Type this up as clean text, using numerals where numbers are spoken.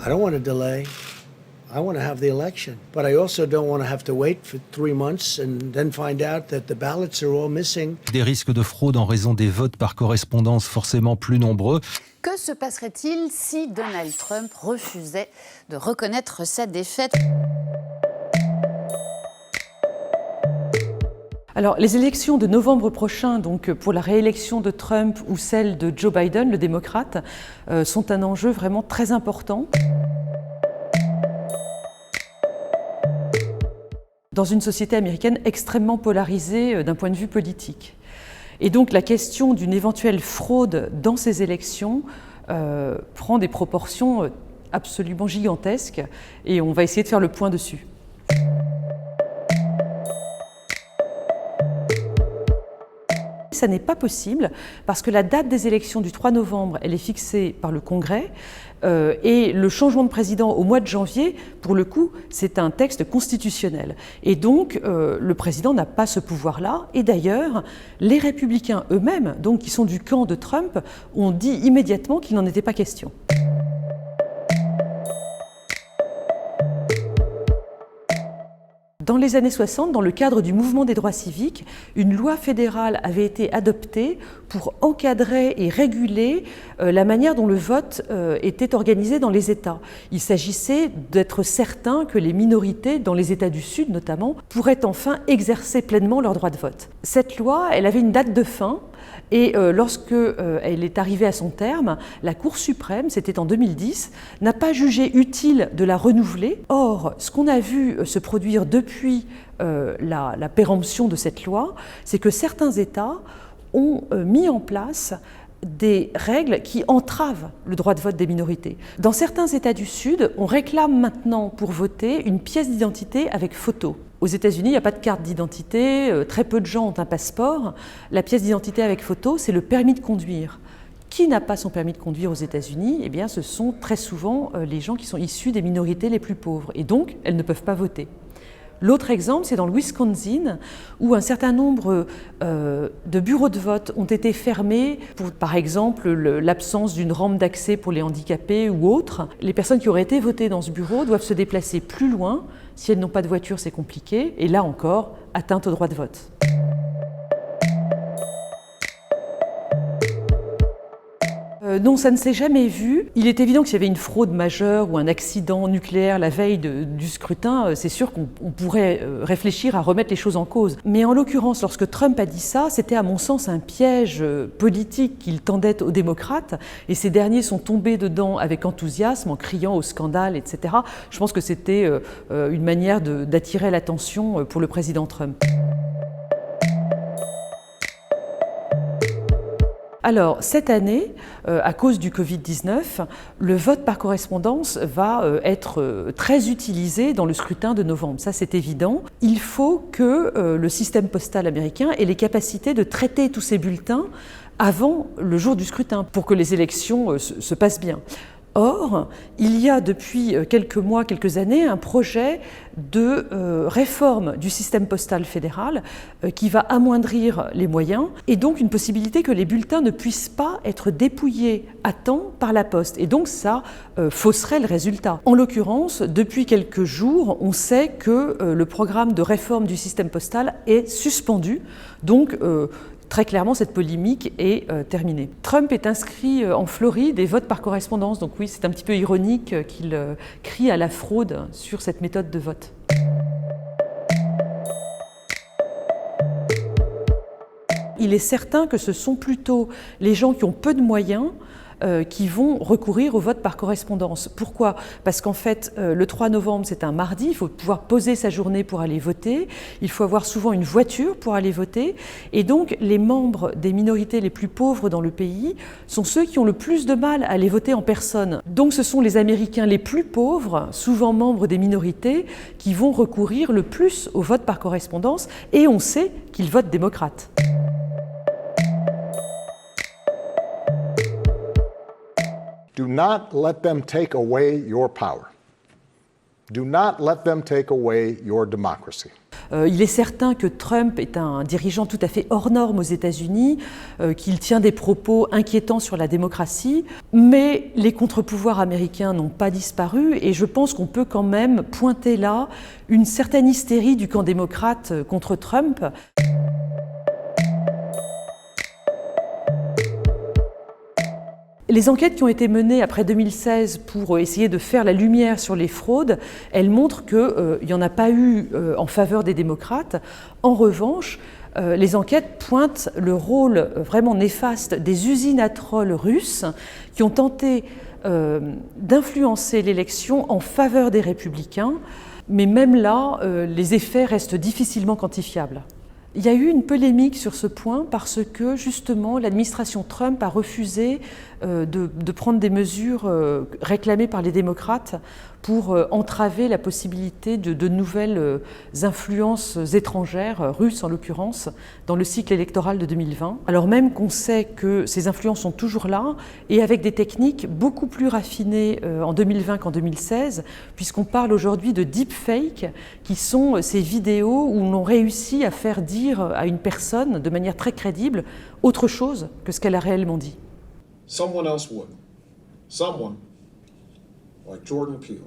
I don't want to delay. I want to have the election. But I also don't want to have to wait for 3 months and then find out that the ballots are all missing. Des risques de fraude en raison des votes par correspondance forcément plus nombreux. Que se passerait-il si Donald Trump refusait de reconnaître sa défaite ? Alors, les élections de novembre prochain, donc pour la réélection de Trump ou celle de Joe Biden, le démocrate, sont un enjeu vraiment très important. Dans une société américaine extrêmement polarisée d'un point de vue politique. Et donc la question d'une éventuelle fraude dans ces élections prend des proportions absolument gigantesques et on va essayer de faire le point dessus. Ça n'est pas possible parce que la date des élections du 3 novembre, elle est fixée par le Congrès et le changement de président au mois de janvier, pour le coup, c'est un texte constitutionnel. Et donc, le président n'a pas ce pouvoir-là. Et d'ailleurs, les républicains eux-mêmes, donc qui sont du camp de Trump, ont dit immédiatement qu'il n'en était pas question. Dans les années 60, dans le cadre du mouvement des droits civiques, une loi fédérale avait été adoptée pour encadrer et réguler la manière dont le vote était organisé dans les États. Il s'agissait d'être certain que les minorités, dans les États du Sud notamment, pourraient enfin exercer pleinement leur droit de vote. Cette loi, elle avait une date de fin. Et lorsque elle est arrivée à son terme, la Cour suprême, c'était en 2010, n'a pas jugé utile de la renouveler. Or, ce qu'on a vu se produire depuis la péremption de cette loi, c'est que certains États ont mis en place des règles qui entravent le droit de vote des minorités. Dans certains États du Sud, on réclame maintenant pour voter une pièce d'identité avec photo. Aux États-Unis, il n'y a pas de carte d'identité, très peu de gens ont un passeport. La pièce d'identité avec photo, c'est le permis de conduire. Qui n'a pas son permis de conduire aux États-Unis ? Eh bien, ce sont très souvent les gens qui sont issus des minorités les plus pauvres. Et donc, elles ne peuvent pas voter. L'autre exemple, c'est dans le Wisconsin, où un certain nombre de bureaux de vote ont été fermés pour, par exemple, l'absence d'une rampe d'accès pour les handicapés ou autres. Les personnes qui auraient été votées dans ce bureau doivent se déplacer plus loin. Si elles n'ont pas de voiture, c'est compliqué. Et là encore, atteinte au droit de vote. Non, ça ne s'est jamais vu. Il est évident que s'il y avait une fraude majeure ou un accident nucléaire la veille du scrutin, c'est sûr qu'on pourrait réfléchir à remettre les choses en cause. Mais en l'occurrence, lorsque Trump a dit ça, c'était à mon sens un piège politique qu'il tendait aux démocrates, et ces derniers sont tombés dedans avec enthousiasme, en criant au scandale, etc. Je pense que c'était une manière d'attirer l'attention pour le président Trump. Alors, cette année, à cause du Covid-19, le vote par correspondance va être très utilisé dans le scrutin de novembre. Ça, c'est évident. Il faut que le système postal américain ait les capacités de traiter tous ces bulletins avant le jour du scrutin pour que les élections se passent bien. Or, il y a depuis quelques mois, quelques années, un projet de réforme du système postal fédéral qui va amoindrir les moyens et donc une possibilité que les bulletins ne puissent pas être dépouillés à temps par la poste. Et donc ça fausserait le résultat. En l'occurrence, depuis quelques jours, on sait que le programme de réforme du système postal est suspendu. Donc, très clairement, cette polémique est terminée. Trump est inscrit en Floride et vote par correspondance. Donc oui, c'est un petit peu ironique qu'il crie à la fraude sur cette méthode de vote. Il est certain que ce sont plutôt les gens qui ont peu de moyens qui vont recourir au vote par correspondance. Pourquoi ? Parce qu'en fait, le 3 novembre, c'est un mardi, il faut pouvoir poser sa journée pour aller voter, il faut avoir souvent une voiture pour aller voter, et donc les membres des minorités les plus pauvres dans le pays sont ceux qui ont le plus de mal à aller voter en personne. Donc ce sont les Américains les plus pauvres, souvent membres des minorités, qui vont recourir le plus au vote par correspondance, et on sait qu'ils votent démocrates. Do not let them take away your power. Do not let them take away your democracy. Il est certain que Trump est un dirigeant tout à fait hors norme aux États-Unis, qu'il tient des propos inquiétants sur la démocratie, mais les contre-pouvoirs américains n'ont pas disparu et je pense qu'on peut quand même pointer là une certaine hystérie du camp démocrate contre Trump. Les enquêtes qui ont été menées après 2016 pour essayer de faire la lumière sur les fraudes, elles montrent qu'il n'y en a pas eu en faveur des démocrates. En revanche, les enquêtes pointent le rôle vraiment néfaste des usines à trolls russes qui ont tenté d'influencer l'élection en faveur des républicains. Mais même là, les effets restent difficilement quantifiables. Il y a eu une polémique sur ce point parce que justement l'administration Trump a refusé de prendre des mesures réclamées par les démocrates pour entraver la possibilité de nouvelles influences étrangères, russes en l'occurrence, dans le cycle électoral de 2020. Alors même qu'on sait que ces influences sont toujours là et avec des techniques beaucoup plus raffinées en 2020 qu'en 2016, puisqu'on parle aujourd'hui de deepfake, qui sont ces vidéos où on a réussi à faire dire à une personne de manière très crédible autre chose que ce qu'elle a réellement dit. Someone else would. Someone like Jordan Peele.